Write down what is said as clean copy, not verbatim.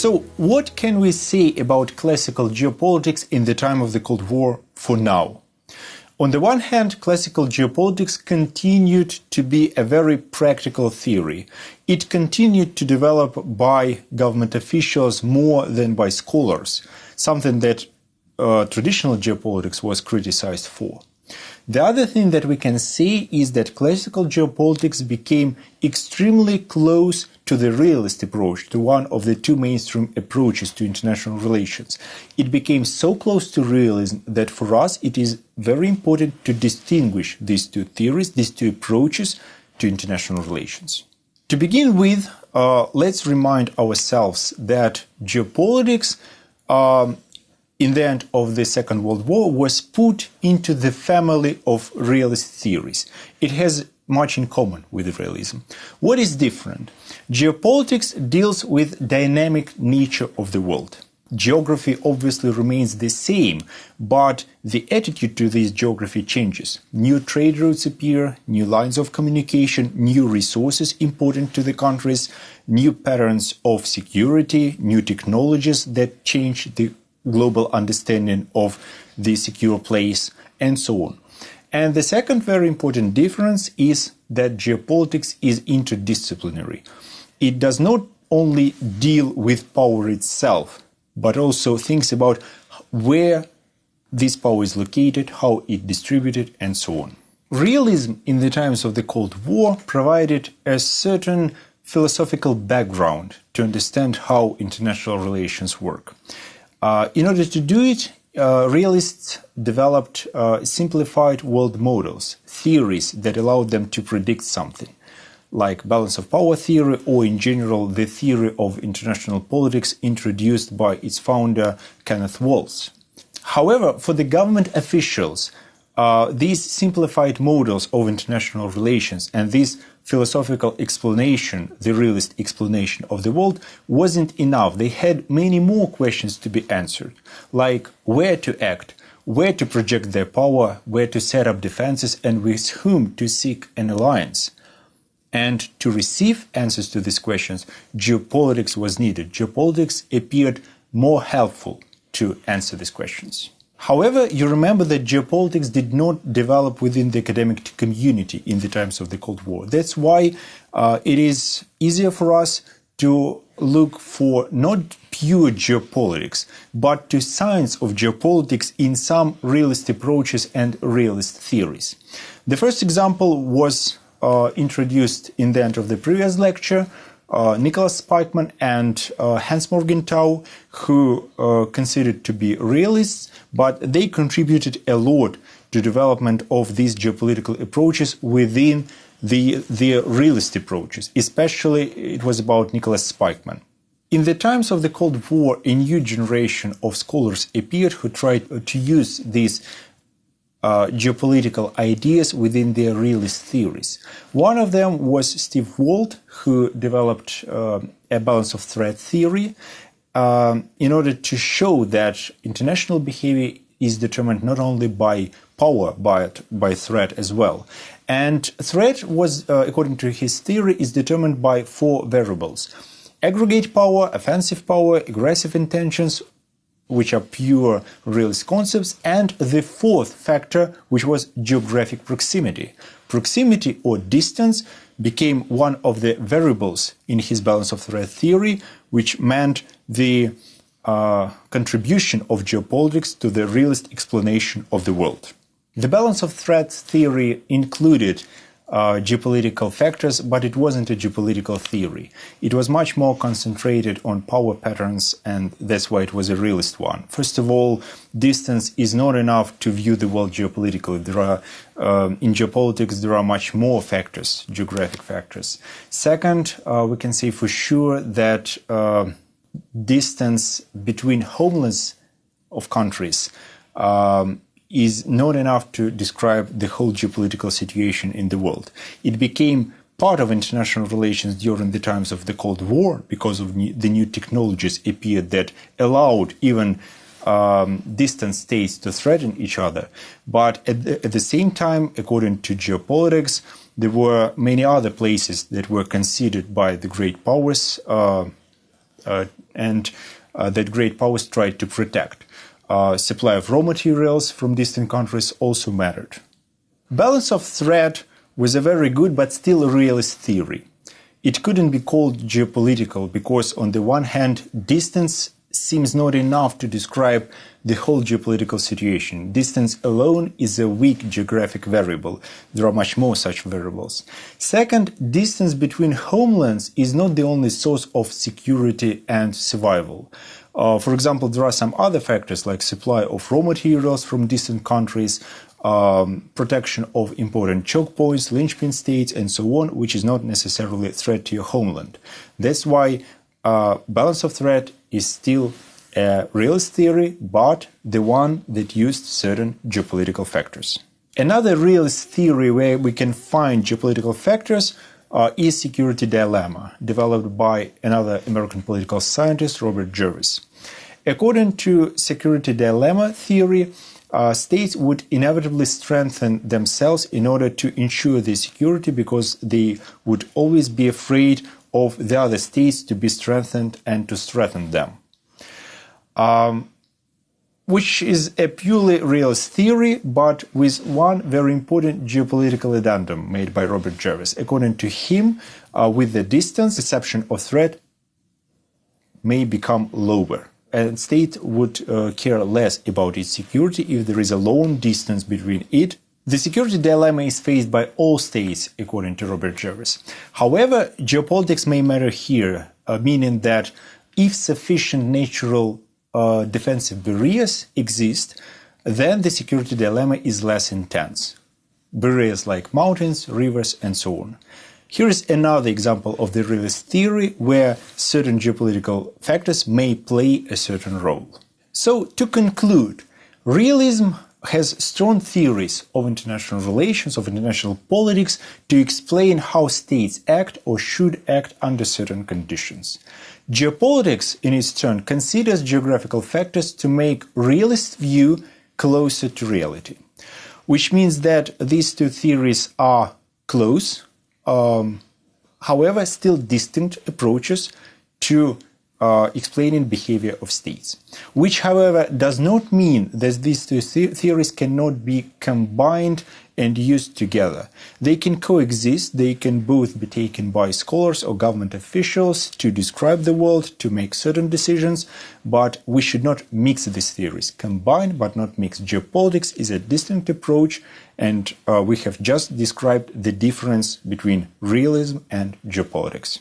So, what can we say about classical geopolitics in the time of the Cold War for now? On the one hand, classical geopolitics continued to be a very practical theory. It continued to develop by government officials more than by scholars, something that traditional geopolitics was criticized for. The other thing that we can say is that classical geopolitics became extremely close to the realist approach, to one of the two mainstream approaches to international relations. It became so close to realism that for us it is very important to distinguish these two theories, these two approaches to international relations. To begin with, let's remind ourselves that geopolitics in the end of the Second World War was put into the family of realist theories. It has much in common with realism. What is different? Geopolitics deals with dynamic nature of the world. Geography obviously remains the same, but the attitude to this geography changes. New trade routes appear, new lines of communication, new resources important to the countries, new patterns of security, new technologies that change the global understanding of the secure place, and so on. And the second very important difference is that geopolitics is interdisciplinary. It does not only deal with power itself, but also thinks about where this power is located, how it distributed, and so on. Realism in the times of the Cold War provided a certain philosophical background to understand how international relations work. In order to do it, realists developed simplified world models, theories that allowed them to predict something, like balance of power theory or in general the theory of international politics introduced by its founder Kenneth Waltz. However, for the government officials, these simplified models of international relations and this philosophical explanation, the realist explanation of the world, wasn't enough. They had many more questions to be answered, like where to act, where to project their power, where to set up defenses, and with whom to seek an alliance. And to receive answers to these questions, geopolitics was needed. Geopolitics appeared more helpful to answer these questions. However, you remember that geopolitics did not develop within the academic community in the times of the Cold War. That's why it is easier for us to look for not pure geopolitics, but to science of geopolitics in some realist approaches and realist theories. The first example was introduced in the end of the previous lecture. Nicholas Spykman and Hans Morgenthau, who considered to be realists, but they contributed a lot to development of these geopolitical approaches within the realist approaches. Especially, it was about Nicholas Spykman. In the times of the Cold War, a new generation of scholars appeared who tried to use these geopolitical ideas within their realist theories. One of them was Steve Walt, who developed a balance of threat theory in order to show that international behavior is determined not only by power, but by threat as well. And threat was, according to his theory, is determined by four variables: aggregate power, offensive power, aggressive intentions, which are pure realist concepts, and the fourth factor, which was geographic proximity. Proximity or distance became one of the variables in his balance of threat theory, which meant the contribution of geopolitics to the realist explanation of the world. The balance of threats theory included geopolitical factors, but it wasn't a geopolitical theory. It was much more concentrated on power patterns, and that's why it was a realist one. First of all, distance is not enough to view the world geopolitically. There are, in geopolitics, there are much more factors, geographic factors. Second, we can say for sure that distance between homelands of countries is not enough to describe the whole geopolitical situation in the world. It became part of international relations during the times of the Cold War because of the new technologies appeared that allowed even distant states to threaten each other. But at the same time, according to geopolitics, there were many other places that were considered by the great powers and that great powers tried to protect. Supply of raw materials from distant countries also mattered. Balance of threat was a very good but still realist theory. It couldn't be called geopolitical because, on the one hand, distance seems not enough to describe the whole geopolitical situation. Distance alone is a weak geographic variable. There are much more such variables. Second, distance between homelands is not the only source of security and survival. For example, there are some other factors like supply of raw materials from distant countries, protection of important choke points, linchpin states, and so on, which is not necessarily a threat to your homeland. That's why balance of threat is still a realist theory, but the one that used certain geopolitical factors. Another realist theory where we can find geopolitical factors is security dilemma, developed by another American political scientist, Robert Jervis. According to security dilemma theory, states would inevitably strengthen themselves in order to ensure their security because they would always be afraid of the other states to be strengthened and to threaten them. Which is a purely realist theory, but with one very important geopolitical addendum made by Robert Jervis. According to him, with the distance, perception of threat may become lower. A state would care less about its security if there is a long distance between it. The security dilemma is faced by all states, according to Robert Jervis. However, geopolitics may matter here, meaning that if sufficient natural defensive barriers exist, then the security dilemma is less intense. Barriers like mountains, rivers, and so on. Here is another example of the realist theory where certain geopolitical factors may play a certain role. So, to conclude, realism has strong theories of international relations, of international politics, to explain how states act or should act under certain conditions. Geopolitics, in its turn, considers geographical factors to make realist view closer to reality, which means that these two theories are close, however, still distinct approaches to explaining behavior of states, which, however, does not mean that these two theories cannot be combined and used together. They can coexist, they can both be taken by scholars or government officials to describe the world, to make certain decisions, but we should not mix these theories. Combine but not mix. Geopolitics is a distinct approach, and we have just described the difference between realism and geopolitics.